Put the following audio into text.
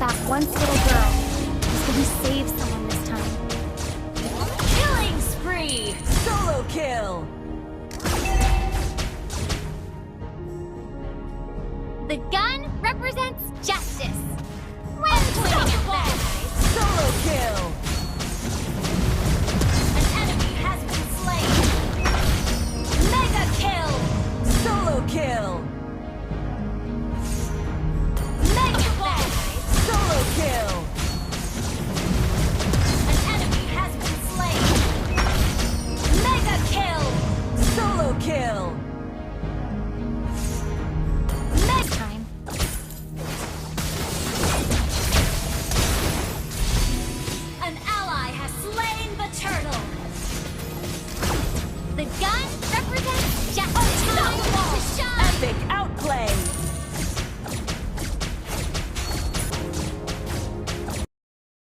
back once little girl. He's gonna save someone this time. Killing spree! Solo kill! The gun represents justice. When pointing at that, Solo kill!